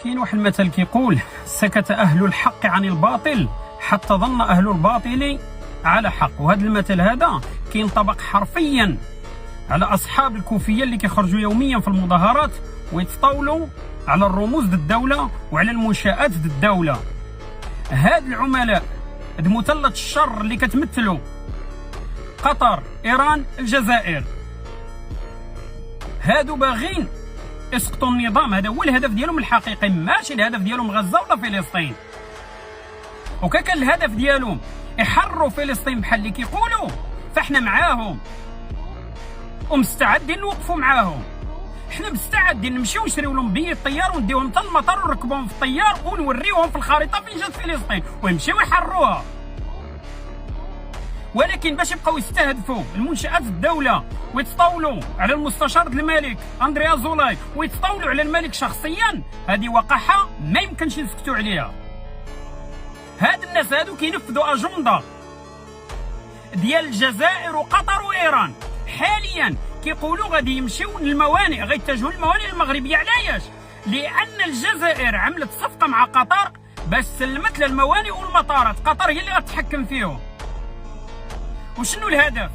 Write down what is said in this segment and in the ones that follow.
كاين واحد المثل كيقول: سكت أهل الحق عن الباطل حتى ظن أهل الباطل على حق. وهذا المثل هذا كينطبق حرفيا على أصحاب الكوفية اللي كيخرجوا يوميا في المظاهرات ويتطاولوا على الرموز ضد الدولة وعلى المنشآت ضد الدولة. هاد العملاء، هاد مثلث الشر اللي كتمثلوا قطر، إيران، الجزائر، هادو باغين يسقطوا النظام. هذا هو الهدف ديالهم الحقيقي، ماشي الهدف ديالهم غزة ولا فلسطين. وكان الهدف ديالهم يحرروا فلسطين بحال اللي كيقولوا، فاحنا معاهم ومستعدين نوقفوا معاهم. احنا مستعدين نمشيو نشريو لهم بيي الطيار ونديوهم حتى المطار ونركبوهم في الطيار ونوريوهم في الخريطه فين جات فلسطين ويمشيو يحرروها. ولكن باش يبقاو يستهدفوا المنشآت الدولة ويتطاولوا على المستشار الملك أندريا زولاي ويتطاولوا على الملك شخصيا، هذه وقاحة ما يمكنش نسكتوا عليها. هاد الناس هادو كينفذوا أجندة ديال الجزائر وقطر وإيران. حاليا كيقولوا غادي يمشيو للموانئ، غيتجهوا للموانئ المغربية. علاش؟ لأن الجزائر عملت صفقة مع قطر باش سلمت للموانئ والمطارات، قطر هي اللي غتحكم فيهم. وشنو الهدف؟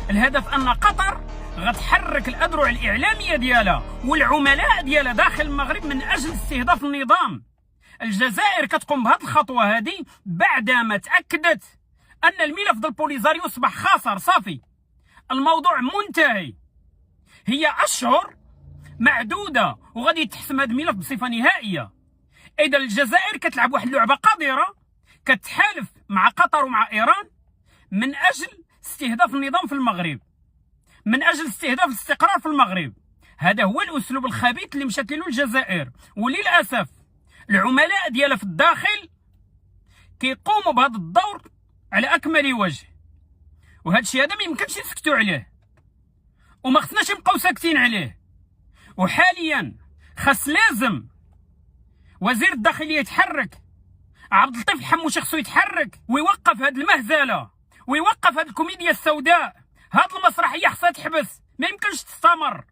الهدف ان قطر غتحرك الاذرع الاعلاميه ديالها والعملاء ديالها داخل المغرب من اجل استهداف النظام. الجزائر كتقوم بهذه الخطوه هذه بعدما تاكدت ان الملف ديال بوليزاريو اصبح خاسر، صافي الموضوع منتهي. هي اشهر معدوده وغادي يتحسم هذا الملف بصفه نهائيه. اذا الجزائر كتلعب واحد اللعبه قذره، كتحالف مع قطر ومع ايران من أجل استهداف النظام في المغرب، من أجل استهداف الاستقرار في المغرب. هذا هو الأسلوب الخبيث اللي مشات له الجزائر، وللأسف العملاء ديالها في الداخل كيقوموا بهذا الدور على أكمل وجه. وهذا الشيء هذا ما يمكنش نسكتوا عليه وما خصناش نبقاو ساكتين عليه. وحاليا لازم وزير الداخلية يتحرك، عبد اللطيف الحموشي خصو يتحرك ويوقف هذه المهزله ويوقف هذه الكوميديا السوداء. هذه المسرحيه خصها تحبس، ما يمكنش تستمر.